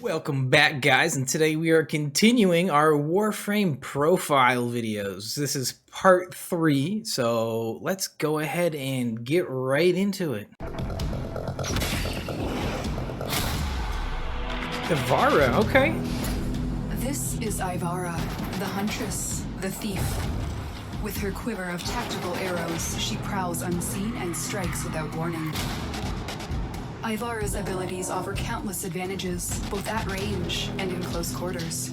Welcome back, guys, and today we are continuing our Warframe profile videos. This is part 3, so let's go ahead and get right into it. Ivara, okay. This is Ivara, the huntress, the thief. With her quiver of tactical arrows, she prowls unseen and strikes without warning. Ivara's abilities offer countless advantages, both at range and in close quarters.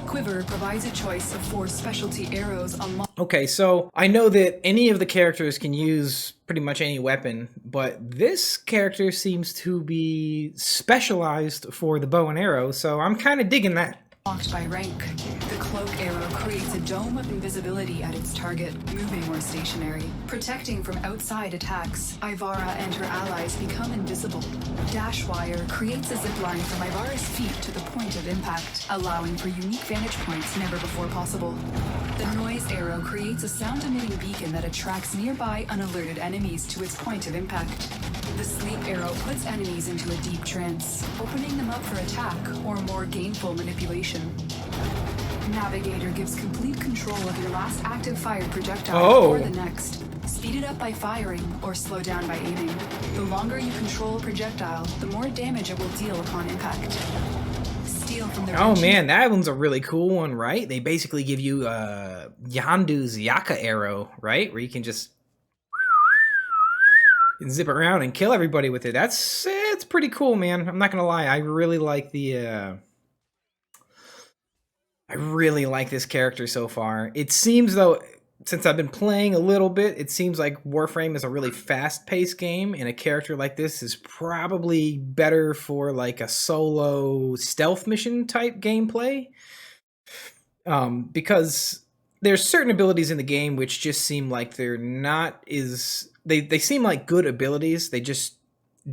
Quiver provides a choice of 4 specialty arrows on... Okay, so I know that any of the characters can use pretty much any weapon, but this character seems to be specialized for the bow and arrow, so I'm kind of digging that. Locked by rank, the cloak arrow creates a dome of invisibility at its target, moving or stationary. Protecting from outside attacks, Ivara and her allies become invisible. Dash wire creates a zipline from Ivara's feet to the point of impact, allowing for unique vantage points never before possible. The noise arrow creates a sound-emitting beacon that attracts nearby unalerted enemies to its point of impact. The sleep arrow puts enemies into a deep trance, opening them up for attack or more gainful manipulation. Navigator gives complete control of your last active fired projectile or the next. Speed it up by firing or slow down by aiming. The longer you control a projectile, the more damage it will deal upon impact. Steal from the man, that one's a really cool one, right? They basically give you Yandu's Yaka arrow, right? Where you can just zip around and kill everybody with it. It's pretty cool, man. I'm not gonna lie. I really like this character so far. It seems, though, since I've been playing a little bit, it seems like Warframe is a really fast-paced game, and a character like this is probably better for like a solo stealth mission type gameplay. Because there's certain abilities in the game which just seem like they're not as... They seem like good abilities. They just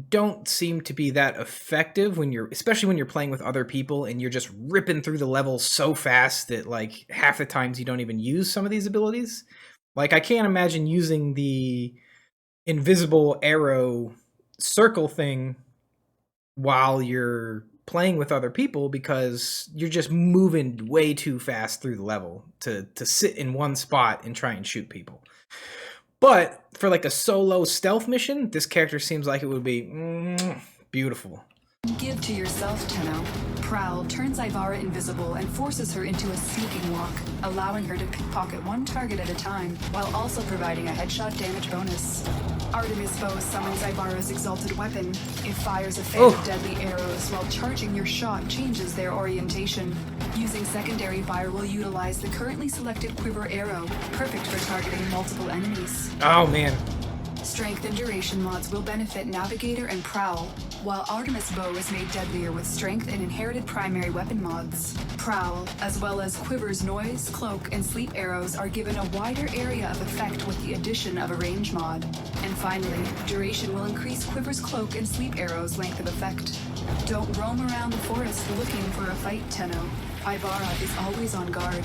don't seem to be that effective when especially when you're playing with other people and you're just ripping through the levels so fast that like half the times you don't even use some of these abilities. Like, I can't imagine using the invisible arrow circle thing while you're playing with other people, because you're just moving way too fast through the level to sit in one spot and try and shoot people. But for like a solo stealth mission, this character seems like it would be beautiful. Give to yourself, Tenno. Prowl turns Ivara invisible and forces her into a sneaking walk, allowing her to pickpocket one target at a time, while also providing a headshot damage bonus. Artemis Bow summons Ivara's exalted weapon. It fires a fan of deadly arrows, while charging your shot changes their orientation. Using secondary fire will utilize the currently selected quiver arrow, perfect for targeting multiple enemies. Oh man. Strength and duration mods will benefit Navigator and Prowl, while Artemis Bow is made deadlier with strength and inherited primary weapon mods. Prowl, as well as Quiver's noise, cloak, and sleep arrows are given a wider area of effect with the addition of a range mod. And finally, duration will increase Quiver's cloak and sleep arrows' length of effect. Don't roam around the forest looking for a fight, Tenno. Ivara is always on guard.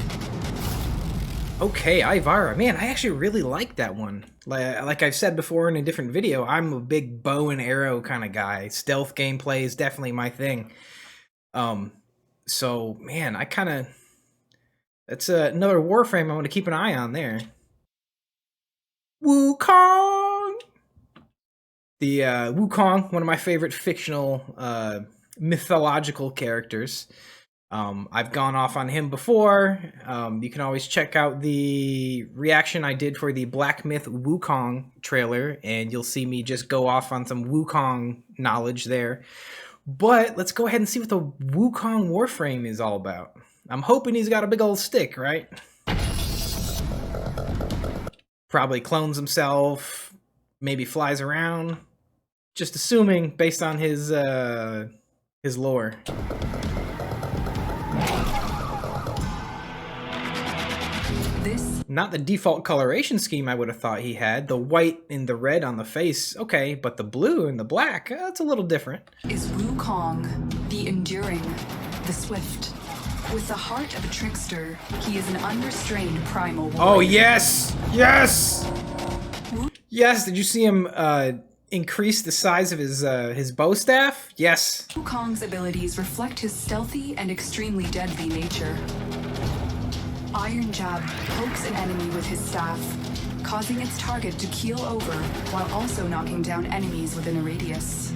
Okay, Ivara. Man, I actually really like that one. Like I've said before in a different video, I'm a big bow and arrow kind of guy. Stealth gameplay is definitely my thing. So, man, that's another Warframe I want to keep an eye on there. Wukong! The Wukong, one of my favorite fictional mythological characters. I've gone off on him before. You can always check out the reaction I did for the Black Myth Wukong trailer, and you'll see me just go off on some Wukong knowledge there. But let's go ahead and see what the Wukong Warframe is all about. I'm hoping he's got a big old stick, right? Probably clones himself, maybe flies around. Just assuming based on his lore. Not the default coloration scheme I would have thought he had. The white and the red on the face, okay, but the blue and the black, that's a little different. Is Wukong, the enduring, the swift. With the heart of a trickster, he is an unrestrained primal warrior. Oh, yes! Yes! Yes, did you see him increase the size of his bow staff? Yes. Wukong's abilities reflect his stealthy and extremely deadly nature. Iron Jab pokes an enemy with his staff, causing its target to keel over while also knocking down enemies within a radius.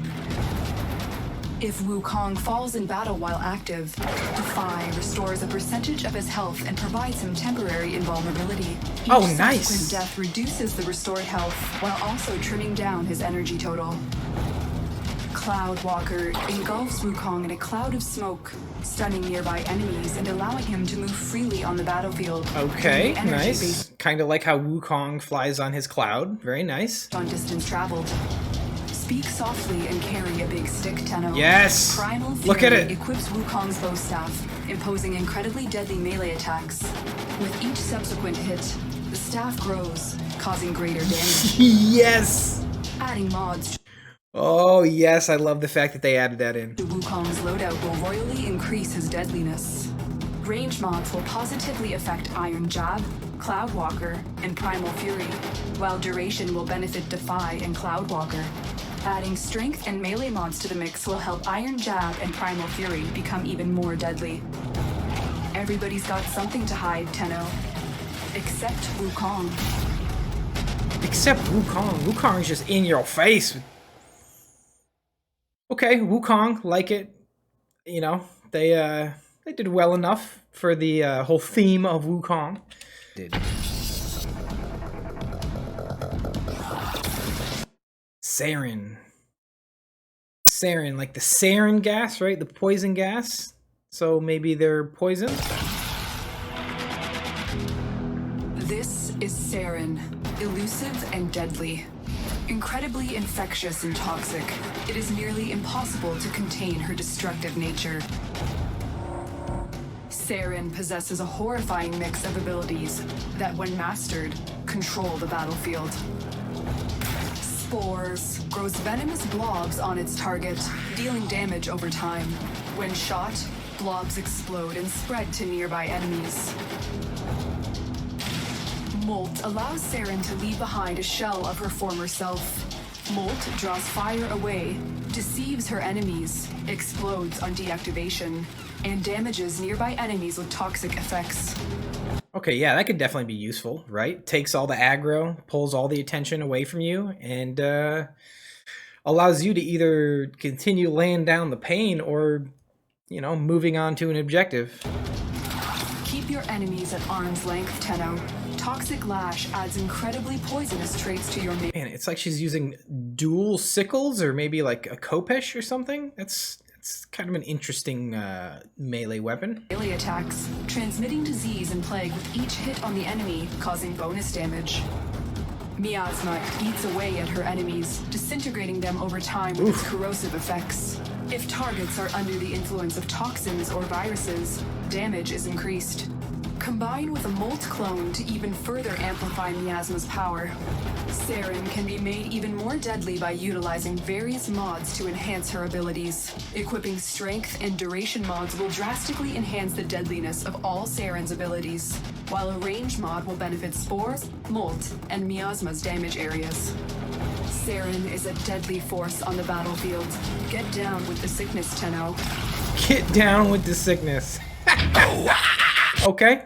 If Wukong falls in battle while active, Defy restores a percentage of his health and provides him temporary invulnerability. Each nice. subsequent death reduces the restored health while also trimming down his energy total. Cloud Walker engulfs Wukong in a cloud of smoke, stunning nearby enemies and allowing him to move freely on the battlefield. Okay, nice. Kind of like how Wukong flies on his cloud. Very nice. On distance traveled. Speak softly and carry a big stick, Tenno. Yes! Primal Fury Look at it! Equips Wukong's bow staff, imposing incredibly deadly melee attacks. With each subsequent hit, the staff grows, causing greater damage. Yes! Adding mods Oh, yes, I love the fact that they added that in. to Wukong's loadout will royally increase his deadliness. Range mods will positively affect Iron Jab, Cloud Walker, and Primal Fury, while duration will benefit Defy and Cloud Walker. Adding strength and melee mods to the mix will help Iron Jab and Primal Fury become even more deadly. Everybody's got something to hide, Tenno. Except Wukong. Except Wukong. Wukong's just in your face. Okay, Wukong, like it. You know, they did well enough for the whole theme of Wukong. Saryn. Saryn, like the sarin gas, right? The poison gas. So maybe they're poisoned? This is Saryn, elusive and deadly. Incredibly infectious and toxic, it is nearly impossible to contain her destructive nature. Saryn possesses a horrifying mix of abilities that, when mastered, control the battlefield. Spores grows venomous blobs on its target, dealing damage over time. When shot, blobs explode and spread to nearby enemies. Molt allows Saryn to leave behind a shell of her former self. Molt draws fire away, deceives her enemies, explodes on deactivation, and damages nearby enemies with toxic effects. Okay, yeah, that could definitely be useful, right? Takes all the aggro, pulls all the attention away from you, and allows you to either continue laying down the pain or, you know, moving on to an objective. Keep your enemies at arm's length, Tenno. Toxic Lash adds incredibly poisonous traits to your Man, it's like she's using dual sickles or maybe like a Kopesh or something. That's kind of an interesting melee weapon. melee attacks, transmitting disease and plague with each hit on the enemy, causing bonus damage. Miasma eats away at her enemies, disintegrating them over time with its corrosive effects. If targets are under the influence of toxins or viruses, damage is increased. Combine with a Molt clone to even further amplify Miasma's power. Saryn can be made even more deadly by utilizing various mods to enhance her abilities. Equipping strength and duration mods will drastically enhance the deadliness of all Saryn's abilities, while a range mod will benefit Spores, Molt, and Miasma's damage areas. Saryn is a deadly force on the battlefield. Get down with the sickness, Tenno. Get down with the sickness. Okay.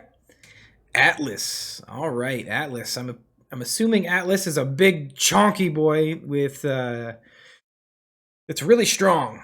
Atlas. All right, Atlas. I'm assuming Atlas is a big chonky boy with it's really strong.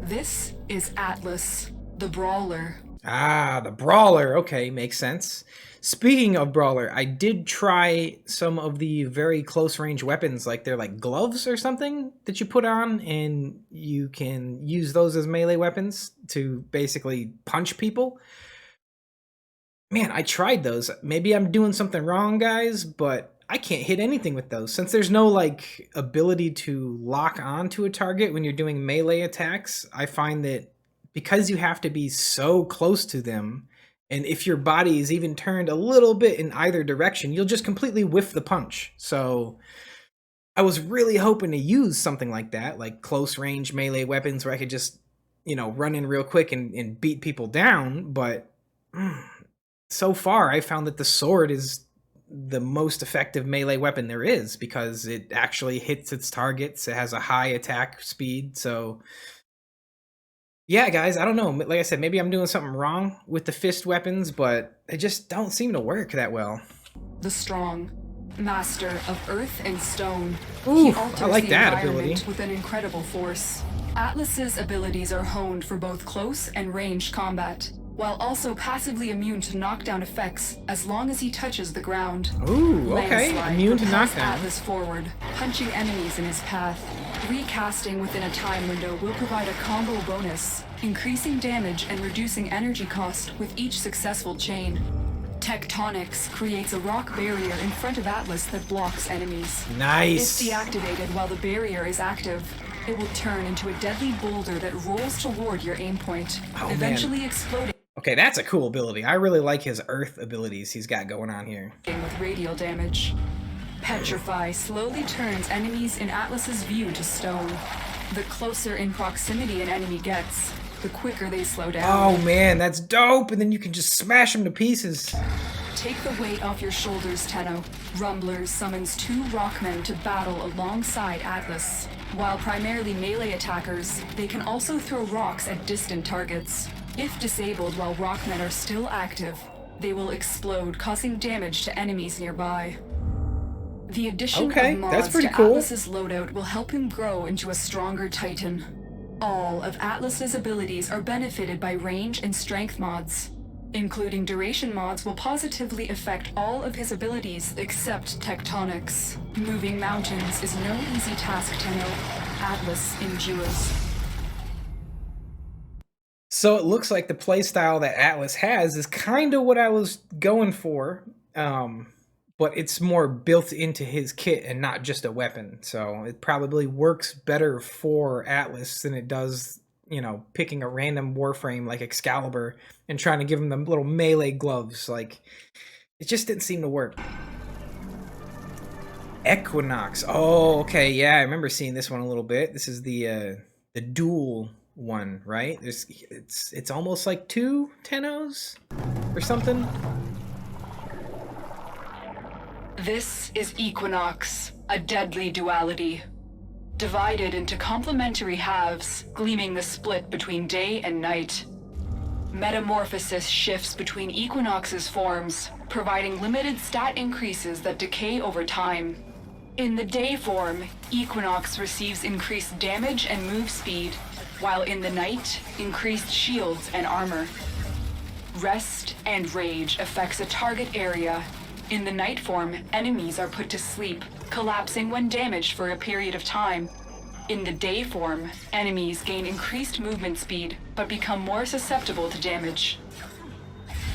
This is Atlas, the Brawler. Ah, the Brawler. Okay, makes sense. Speaking of Brawler, I did try some of the very close range weapons, like they're like gloves or something that you put on, and you can use those as melee weapons to basically punch people. Man, I tried those. Maybe I'm doing something wrong, guys, but I can't hit anything with those. Since there's no like ability to lock onto a target when you're doing melee attacks, I find that because you have to be so close to them, and if your body is even turned a little bit in either direction, you'll just completely whiff the punch. So I was really hoping to use something like that, like close range melee weapons where I could just, run in real quick and beat people down, but so far I found that the sword is the most effective melee weapon there is because it actually hits its targets. It has a high attack speed, so yeah, guys, I don't know. Like I said, maybe I'm doing something wrong with the fist weapons, but they just don't seem to work that well. The strong, master of earth and stone. Ooh, He alters I like the that environment ability. with an incredible force. Atlas's abilities are honed for both close and ranged combat, while also passively immune to knockdown effects as long as he touches the ground. Ooh, okay. Landslide Immune to propels knockdown. Atlas forward, punching enemies in his path. Recasting within a time window will provide a combo bonus, increasing damage and reducing energy cost with each successful chain. Tectonics creates a rock barrier in front of Atlas that blocks enemies. Nice. If deactivated while the barrier is active, it will turn into a deadly boulder that rolls toward your aim point, eventually exploding Okay, that's a cool ability. I really like his earth abilities he's got going on here. with radial damage. Petrify slowly turns enemies in Atlas's view to stone. The closer in proximity an enemy gets, the quicker they slow down. Oh man, that's dope! And then you can just smash them to pieces. Take the weight off your shoulders, Tenno. Rumblers summons 2 Rockmen to battle alongside Atlas. While primarily melee attackers, they can also throw rocks at distant targets. If disabled while Rockmen are still active, they will explode, causing damage to enemies nearby. The addition Okay, of mods that's pretty to cool. Atlas's loadout will help him grow into a stronger Titan. All of Atlas's abilities are benefited by range and strength mods. Including duration mods will positively affect all of his abilities except tectonics. Moving mountains is no easy task, Tenno. Atlas endures. So it looks like the playstyle that Atlas has is kind of what I was going for, but it's more built into his kit and not just a weapon. So it probably works better for Atlas than it does, picking a random Warframe like Excalibur and trying to give him the little melee gloves. Like, it just didn't seem to work. Equinox. Oh, okay, yeah, I remember seeing this one a little bit. This is the dual one, right? It's almost like 2 Tennos or something. This is Equinox, a deadly duality. Divided into complementary halves, gleaming the split between day and night. Metamorphosis shifts between Equinox's forms, providing limited stat increases that decay over time. In the day form, Equinox receives increased damage and move speed, while in the night, increased shields and armor. Rest and rage affects a target area. In the night form, enemies are put to sleep, collapsing when damaged for a period of time. In the day form, enemies gain increased movement speed, but become more susceptible to damage.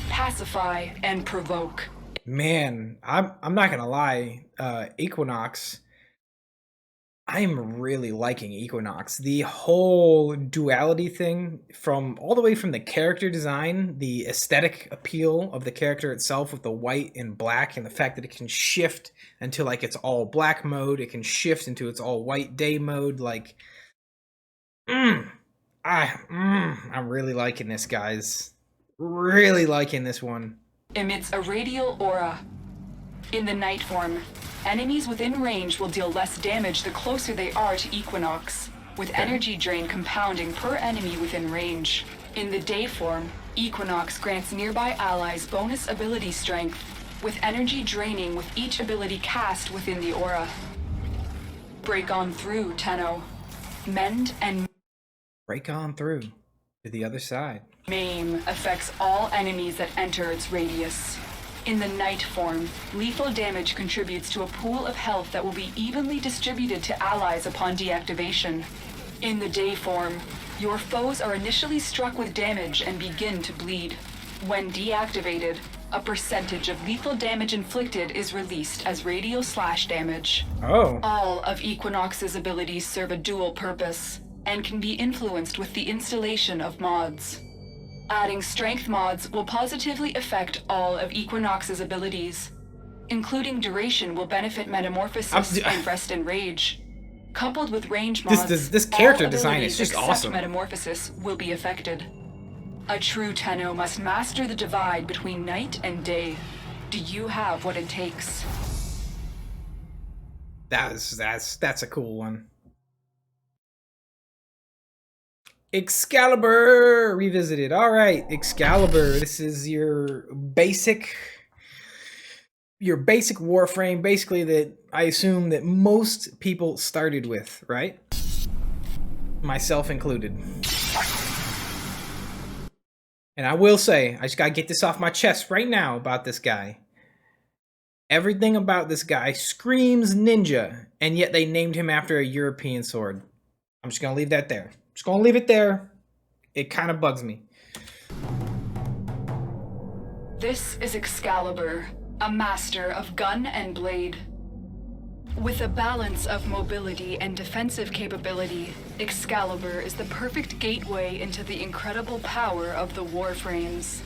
Pacify and provoke. Man, I'm not gonna lie, Equinox, I'm really liking Equinox. The whole duality thing, from all the way from the character design, the aesthetic appeal of the character itself with the white and black, and the fact that it can shift into like it's all black mode, it can shift into its all white day mode. Like, I'm really liking this, guys. Really liking this one. Emits a radial aura. In the night form, enemies within range will deal less damage the closer they are to Equinox, with energy drain compounding per enemy within range. In the day form, Equinox grants nearby allies bonus ability strength, with energy draining with each ability cast within the aura. Break on through, Tenno. Mend and Break on through to the other side. Maim affects all enemies that enter its radius. In the night form, lethal damage contributes to a pool of health that will be evenly distributed to allies upon deactivation. In the day form, your foes are initially struck with damage and begin to bleed. When deactivated, a percentage of lethal damage inflicted is released as radial slash damage. Oh. All of Equinox's abilities serve a dual purpose, and can be influenced with the installation of mods. Adding strength mods will positively affect all of Equinox's abilities. Including duration will benefit Metamorphosis and Rest and Rage. Coupled with range mods, this character all design is abilities just except awesome. Metamorphosis will be affected. A true Tenno must master the divide between night and day. Do you have what it takes? That's a cool one. Excalibur revisited. All right, Excalibur. This is your basic Warframe, basically, that I assume that most people started with, right? Myself included. And I will say, I just gotta get this off my chest right now about this guy. Everything about this guy screams ninja, and yet they named him after a European sword. I'm just gonna leave that there. Just gonna leave it there. It kind of bugs me. This is Excalibur, a master of gun and blade. With a balance of mobility and defensive capability, Excalibur is the perfect gateway into the incredible power of the Warframes.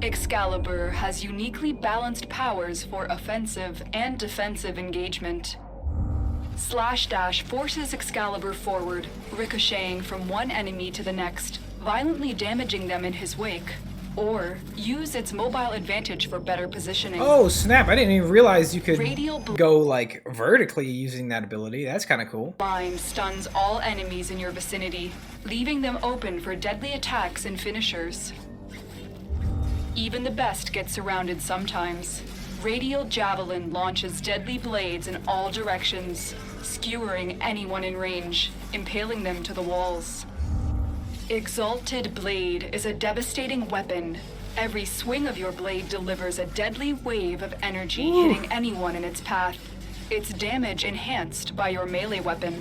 Excalibur has uniquely balanced powers for offensive and defensive engagement. Slash Dash forces Excalibur forward, ricocheting from one enemy to the next, violently damaging them in his wake. Or use its mobile advantage for better positioning. Oh snap, I didn't even realize you could Radial go like vertically using that ability. That's kind of cool. Blind stuns all enemies in your vicinity, leaving them open for deadly attacks and finishers. Even the best get surrounded sometimes. Radial Javelin launches deadly blades in all directions, skewering anyone in range, impaling them to the walls. Exalted Blade is a devastating weapon. Every swing of your blade delivers a deadly wave of energy, hitting anyone in its path. Its damage enhanced by your melee weapon.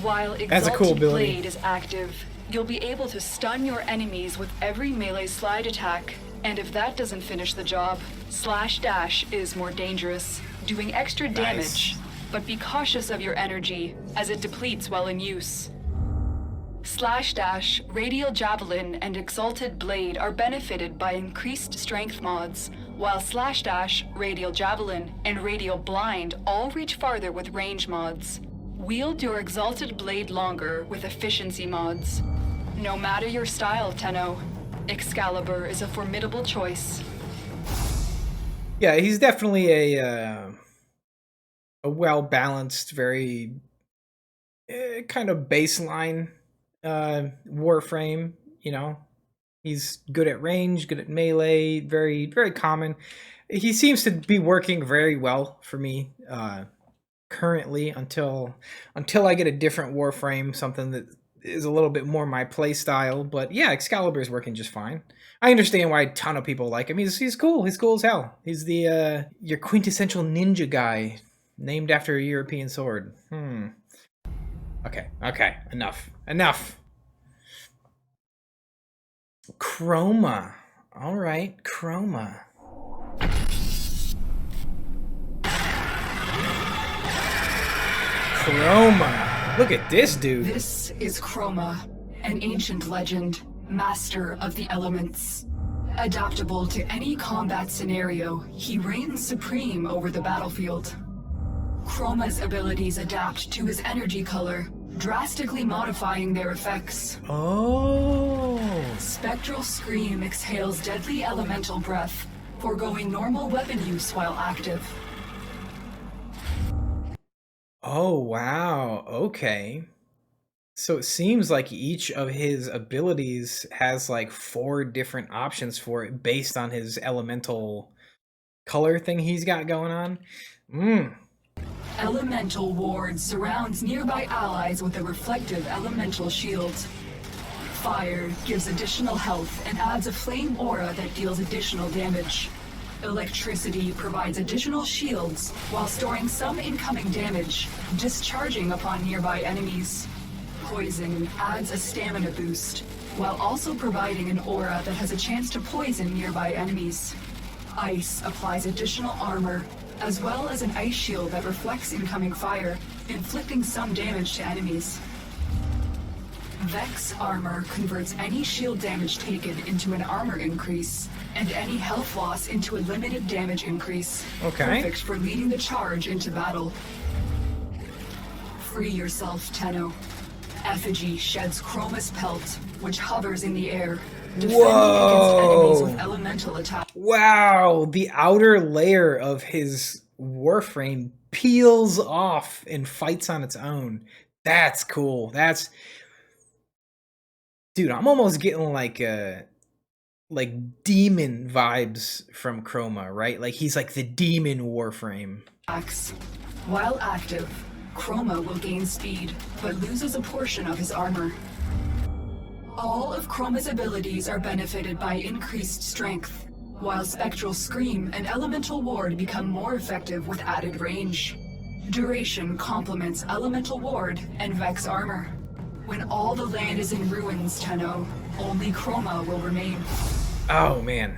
While Exalted Blade is active, you'll be able to stun your enemies with every melee slide attack. And if that doesn't finish the job, Slash Dash is more dangerous, doing extra damage. But be cautious of your energy, as it depletes while in use. Slash Dash, Radial Javelin, and Exalted Blade are benefited by increased strength mods, while Slash Dash, Radial Javelin, and Radial Blind all reach farther with range mods. Wield your Exalted Blade longer with efficiency mods. No matter your style, Tenno, Excalibur is a formidable choice. Yeah, he's definitely a well-balanced, very kind of baseline Warframe, you know. He's good at range, good at melee, very, very common. He seems to be working very well for me currently until I get a different Warframe, something that is a little bit more my play style. But yeah, Excalibur is working just fine. I understand why a ton of people like him. He's cool. He's cool as hell. He's the your quintessential ninja guy, named after a European sword. Okay, enough. Chroma. All right, Chroma. Chroma. Look at this dude. This is Chroma, an ancient legend, master of the elements. Adaptable to any combat scenario, he reigns supreme over the battlefield. Chroma's abilities adapt to his energy color, drastically modifying their effects. Oh. Spectral Scream exhales deadly elemental breath, foregoing normal weapon use while active. Oh, wow. Okay. So it seems like each of his abilities has like 4 different options for it based on his elemental color thing he's got going on. Elemental Ward surrounds nearby allies with a reflective elemental shield. Fire gives additional health and adds a flame aura that deals additional damage. Electricity provides additional shields while storing some incoming damage, discharging upon nearby enemies. Poison adds a stamina boost, while also providing an aura that has a chance to poison nearby enemies. Ice applies additional armor, as well as an ice shield that reflects incoming fire, inflicting some damage to enemies. Vex armor converts any shield damage taken into an armor increase, and any health loss into a limited damage increase. Okay. Perfect for leading the charge into battle. Free yourself, Tenno. Effigy sheds Chroma's pelt, which hovers in the air, defending against enemies with elemental attack. Wow, the outer layer of his Warframe peels off and fights on its own. That's cool. Dude, I'm almost getting like demon vibes from Chroma, right? Like he's like the demon Warframe. While active, Chroma will gain speed, but loses a portion of his armor. All of Chroma's abilities are benefited by increased strength, while Spectral Scream and Elemental Ward become more effective with added range. Duration complements Elemental Ward and Vex armor. When all the land is in ruins, Tenno, only Chroma will remain. Oh, man.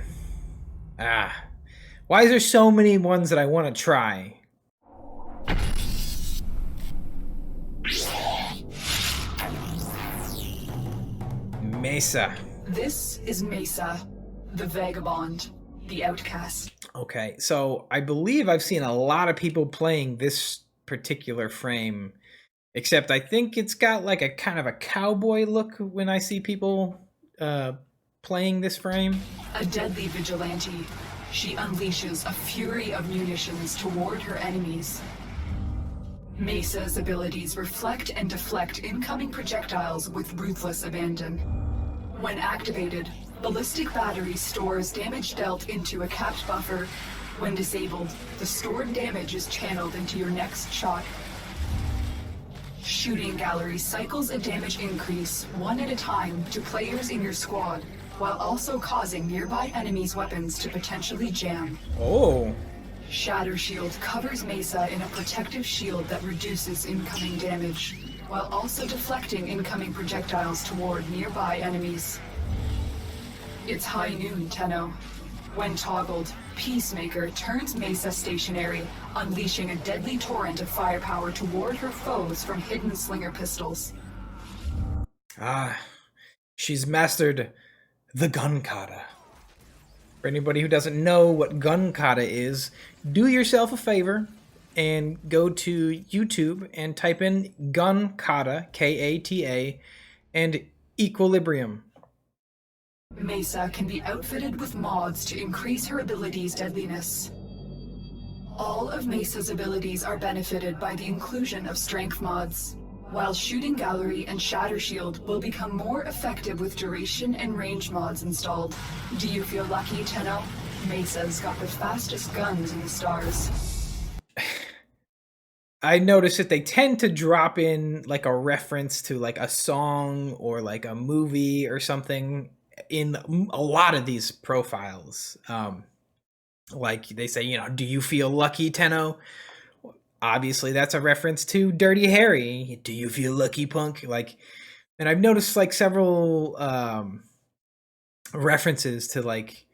Why is there so many ones that I want to try? Mesa. This is Mesa, the vagabond, the outcast. Okay, so I believe I've seen a lot of people playing this particular frame, except I think it's got like a kind of a cowboy look when I see people playing this frame. A deadly vigilante, she unleashes a fury of munitions toward her enemies. Mesa's abilities reflect and deflect incoming projectiles with ruthless abandon. When activated, Ballistic Battery stores damage dealt into a capped buffer. When disabled, the stored damage is channeled into your next shot. Shooting Gallery cycles a damage increase one at a time to players in your squad, while also causing nearby enemies' weapons to potentially jam. Oh. Shatter Shield covers Mesa in a protective shield that reduces incoming damage, while also deflecting incoming projectiles toward nearby enemies. It's high noon, Tenno. When toggled, Peacemaker turns Mesa stationary, unleashing a deadly torrent of firepower toward her foes from hidden slinger pistols. She's mastered the gun kata. For anybody who doesn't know what gun kata is, do yourself a favor and go to YouTube and type in gun kata, K-A-T-A, and equilibrium. Mesa can be outfitted with mods to increase her ability's deadliness. All of Mesa's abilities are benefited by the inclusion of strength mods, while Shooting Gallery and Shatter Shield will become more effective with duration and range mods installed. Do you feel lucky, Tenno? Mesa's got the fastest guns in the stars. I noticed that they tend to drop in like a reference to like a song or like a movie or something in a lot of these profiles. Like they say, you know, do you feel lucky, Tenno? Obviously that's a reference to Dirty Harry. Do you feel lucky, punk? Like, and I've noticed like several references to like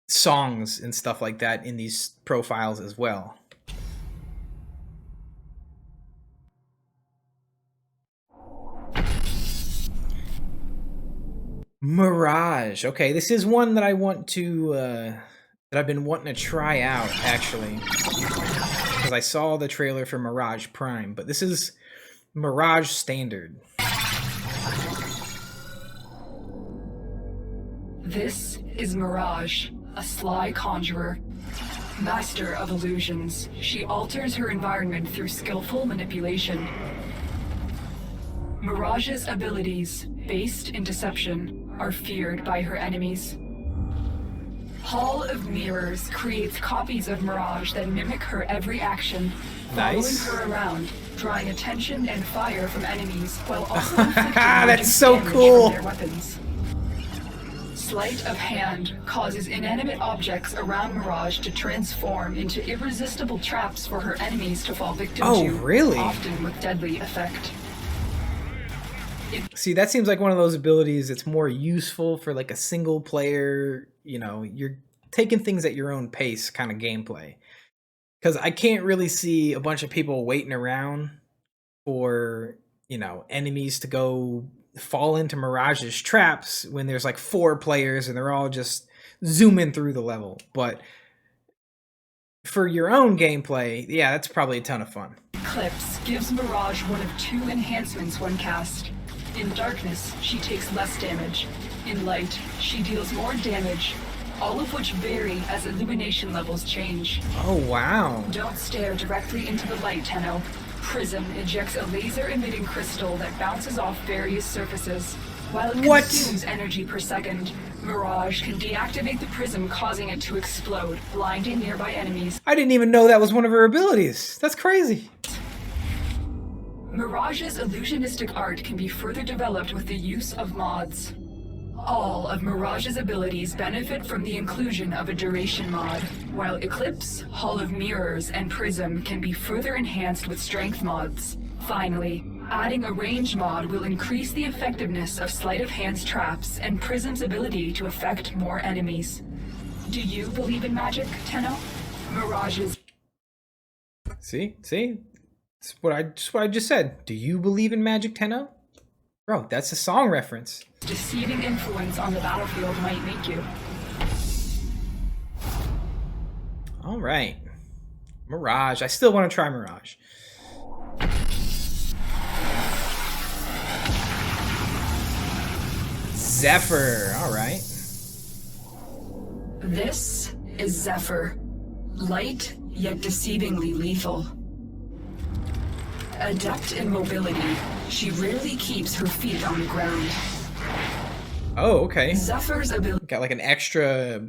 songs and stuff like that in these profiles as well. Mirage. Okay, this is one that I want to that I've been wanting to try out actually, because I saw the trailer for Mirage Prime, but this is Mirage Standard. This is Mirage, a sly conjurer. Master of illusions, she alters her environment through skillful manipulation. Mirage's abilities, based in deception, are feared by her enemies. Hall of Mirrors creates copies of Mirage that mimic her every action, Nice. following her around, drawing attention and fire from enemies, while also inflicting That's so damage cool. from their weapons. Sleight of hand causes inanimate objects around Mirage to transform into irresistible traps for her enemies to fall victim Oh, to, really? often with deadly effect. See, that seems like one of those abilities that's more useful for like a single player, you know, you're taking things at your own pace kind of gameplay. Because I can't really see a bunch of people waiting around for, you know, enemies to go fall into Mirage's traps when there's like 4 players and they're all just zooming through the level. But for your own gameplay, yeah, that's probably a ton of fun. Eclipse gives Mirage one of 2 enhancements when cast. In darkness, she takes less damage. In light, she deals more damage, all of which vary as illumination levels change. Oh, wow. Don't stare directly into the light, Tenno. Prism ejects a laser-emitting crystal that bounces off various surfaces. While it consumes energy per second, Mirage can deactivate the prism, causing it to explode, blinding nearby enemies. I didn't even know that was one of her abilities. That's crazy. Mirage's illusionistic art can be further developed with the use of mods. All of Mirage's abilities benefit from the inclusion of a duration mod, while Eclipse, Hall of Mirrors, and Prism can be further enhanced with strength mods. Finally, adding a range mod will increase the effectiveness of sleight of hand traps and Prism's ability to affect more enemies. Do you believe in magic, Tenno? Mirage's... See? That's what I just said. Do you believe in magic, Tenno? Bro, that's a song reference. Deceiving influence on the battlefield might make you. All right. Mirage. I still want to try Mirage. Zephyr. All right. This is Zephyr. Light, yet deceivingly lethal. Adept in mobility, she rarely keeps her feet on the ground. Oh, okay. Zephyr's abilities Got like an extra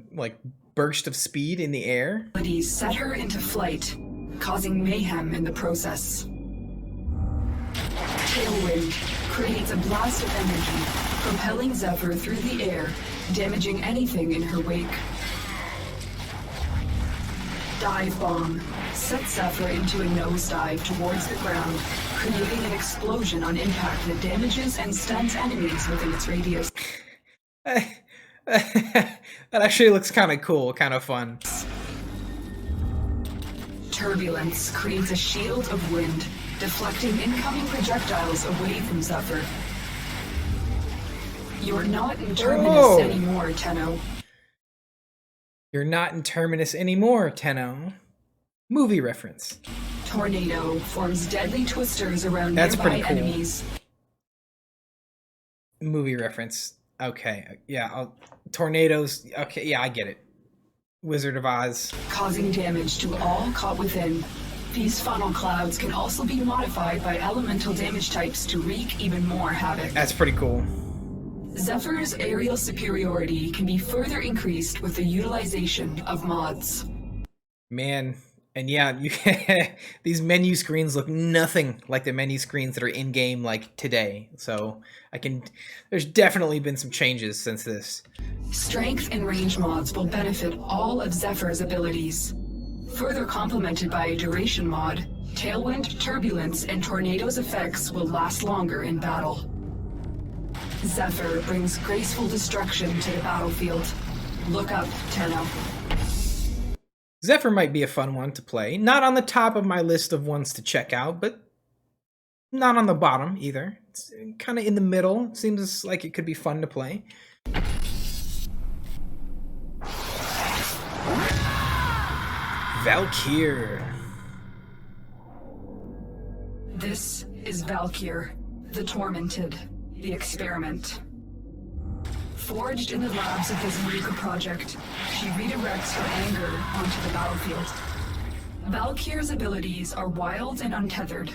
burst of speed in the air. set her into flight, causing mayhem in the process. Tailwind creates a blast of energy, propelling Zephyr through the air, damaging anything in her wake. Dive Bomb sets Zephyr into a nosedive towards the ground, creating an explosion on impact that damages and stuns enemies within its radius. That actually looks kind of cool, kind of fun. Turbulence creates a shield of wind, deflecting incoming projectiles away from Zephyr. You're not in Terminus anymore, Tenno. You're not in Terminus anymore, Tenno. Movie reference. Tornado forms deadly twisters around That's nearby pretty cool. enemies. Movie reference. Okay, yeah. Tornadoes. Okay, yeah, I get it. Wizard of Oz. Causing damage to all caught within. These funnel clouds can also be modified by elemental damage types to wreak even more havoc. That's pretty cool. Zephyr's aerial superiority can be further increased with the utilization of mods. Man, and yeah, these menu screens look nothing like the menu screens that are in-game like today. So there's definitely been some changes since this. Strength and range mods will benefit all of Zephyr's abilities. Further complemented by a duration mod, Tailwind, Turbulence, and Tornado's effects will last longer in battle. Zephyr brings graceful destruction to the battlefield. Look up, Tenno. Zephyr might be a fun one to play. Not on the top of my list of ones to check out, but not on the bottom either. It's kind of in the middle. Seems like it could be fun to play. Valkyr. This is Valkyr, the Tormented, the Experiment. Forged in the labs of the Zephyr project, she redirects her anger onto the battlefield. Valkyr's abilities are wild and untethered,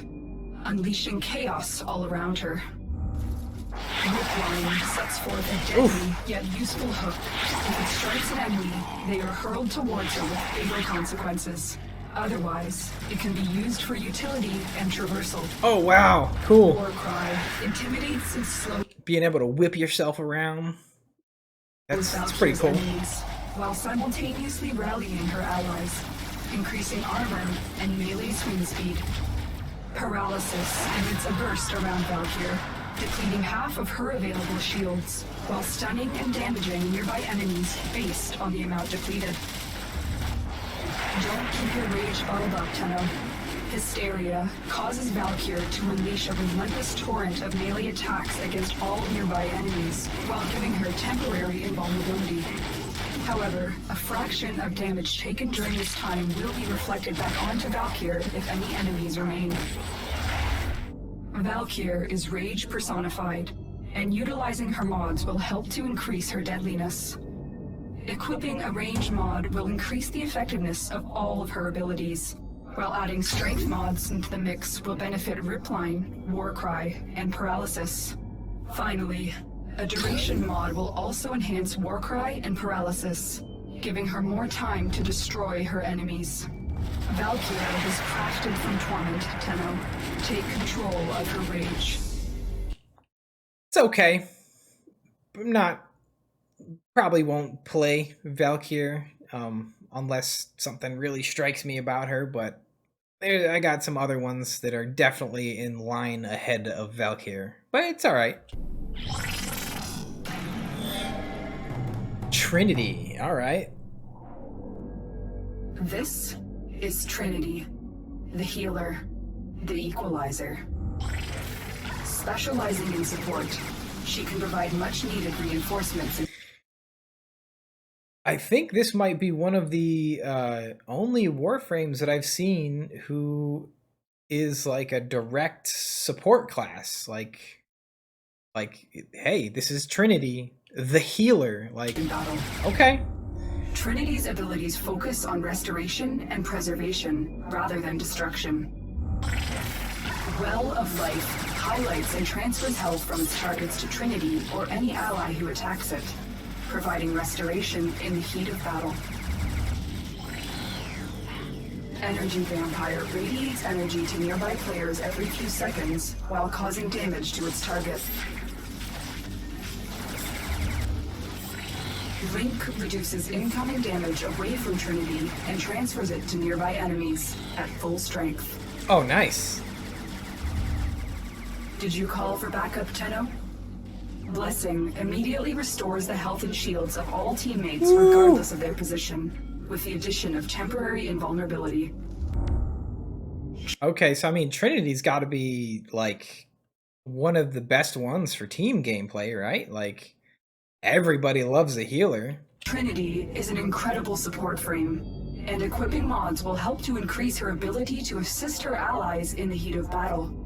unleashing chaos all around her. Whipline sets forth a deadly yet useful hook. If it strikes an enemy, they are hurled towards her with fatal consequences. Otherwise, it can be used for utility and traversal. Oh wow, cool. Warcry intimidates and slows Being able to whip yourself around. That's pretty cool. enemies, while simultaneously rallying her allies, increasing armor and melee swing speed. Paralysis emits a burst around Valkyr, depleting half of her available shields, while stunning and damaging nearby enemies based on the amount depleted. Don't keep your rage bottled up, Tenno. Hysteria causes Valkyr to unleash a relentless torrent of melee attacks against all nearby enemies, while giving her temporary invulnerability. However, a fraction of damage taken during this time will be reflected back onto Valkyr if any enemies remain. Valkyr is rage personified, and utilizing her mods will help to increase her deadliness. Equipping a range mod will increase the effectiveness of all of her abilities, while adding strength mods into the mix will benefit Ripline, Warcry, and Paralysis. Finally, a duration mod will also enhance Warcry and Paralysis, giving her more time to destroy her enemies. Valkyr was crafted from Torment, Tenno. Take control of her rage. It's okay. I'm not... Probably won't play Valkyr unless something really strikes me about her, but I got some other ones that are definitely in line ahead of Valkyr. But it's alright. Trinity, alright. This is Trinity, the healer, the equalizer. Specializing in support, she can provide much needed reinforcements. I think this might be one of the only Warframes that I've seen who is like a direct support class. Like, hey, this is Trinity, the healer. Like, okay. Trinity's abilities focus on restoration and preservation rather than destruction. Well of Life highlights and transfers health from its targets to Trinity or any ally who attacks it, providing restoration in the heat of battle. Energy Vampire radiates energy to nearby players every few seconds while causing damage to its target. Link reduces incoming damage away from Trinity and transfers it to nearby enemies at full strength. Oh, nice. Did you call for backup, Tenno? Blessing immediately restores the health and shields of all teammates regardless of their position, with the addition of temporary invulnerability. Okay, so I mean, Trinity's got to be, like, one of the best ones for team gameplay, right? Like, everybody loves a healer. Trinity is an incredible support frame, and equipping mods will help to increase her ability to assist her allies in the heat of battle.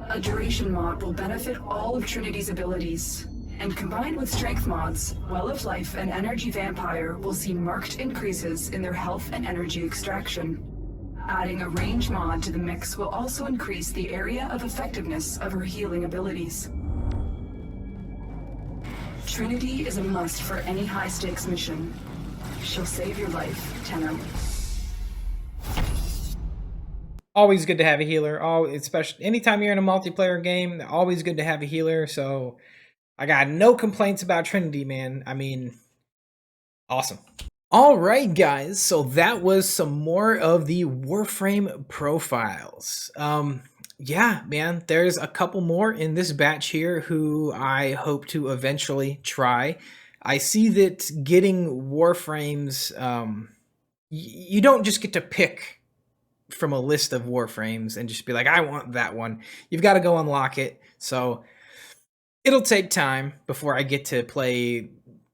A duration mod will benefit all of Trinity's abilities, and combined with strength mods, Well of Life and Energy Vampire will see marked increases in their health and energy extraction. Adding a range mod to the mix will also increase the area of effectiveness of her healing abilities. Trinity is a must for any high-stakes mission. She'll save your life, Tenno. Always good to have a healer. Especially anytime you're in a multiplayer game, always good to have a healer. So I got no complaints about Trinity, man. I mean, awesome. All right, guys. So that was some more of the Warframe profiles. Yeah, man, there's a couple more in this batch here who I hope to eventually try. I see that getting Warframes, you don't just get to pick from a list of Warframes and just be like, I want that one. You've got to go unlock it. So it'll take time before I get to play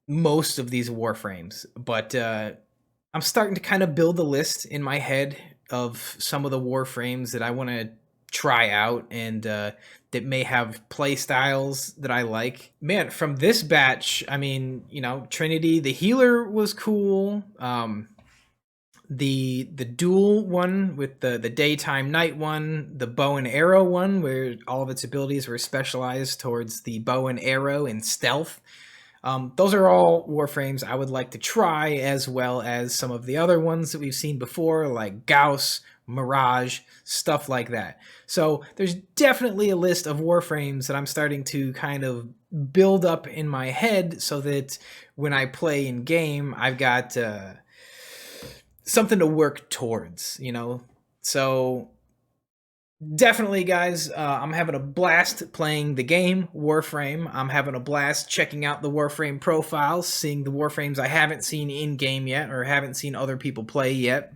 most of these Warframes. But I'm starting to kind of build a list in my head of some of the Warframes that I want to try out and that may have play styles that I like. Man, from this batch, I mean, you know, Trinity, the healer was cool. The dual one with the daytime night one, the bow and arrow one where all of its abilities were specialized towards the bow and arrow and stealth. Those are all Warframes I would like to try, as well as some of the other ones that we've seen before, like Gauss, Mirage, stuff like that. So there's definitely a list of Warframes that I'm starting to kind of build up in my head so that when I play in game, I've got something to work towards, you know? So definitely, guys, I'm having a blast playing the game Warframe. I'm having a blast checking out the Warframe profiles, seeing the Warframes I haven't seen in game yet or haven't seen other people play yet.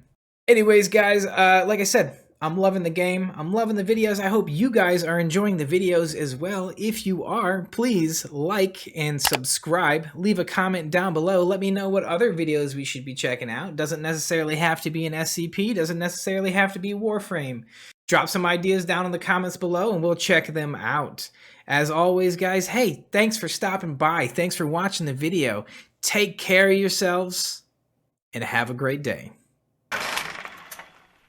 Anyways, guys, like I said, I'm loving the game. I'm loving the videos. I hope you guys are enjoying the videos as well. If you are, please like and subscribe. Leave a comment down below. Let me know what other videos we should be checking out. Doesn't necessarily have to be an SCP. Doesn't necessarily have to be Warframe. Drop some ideas down in the comments below and we'll check them out. As always, guys, hey, thanks for stopping by. Thanks for watching the video. Take care of yourselves and have a great day.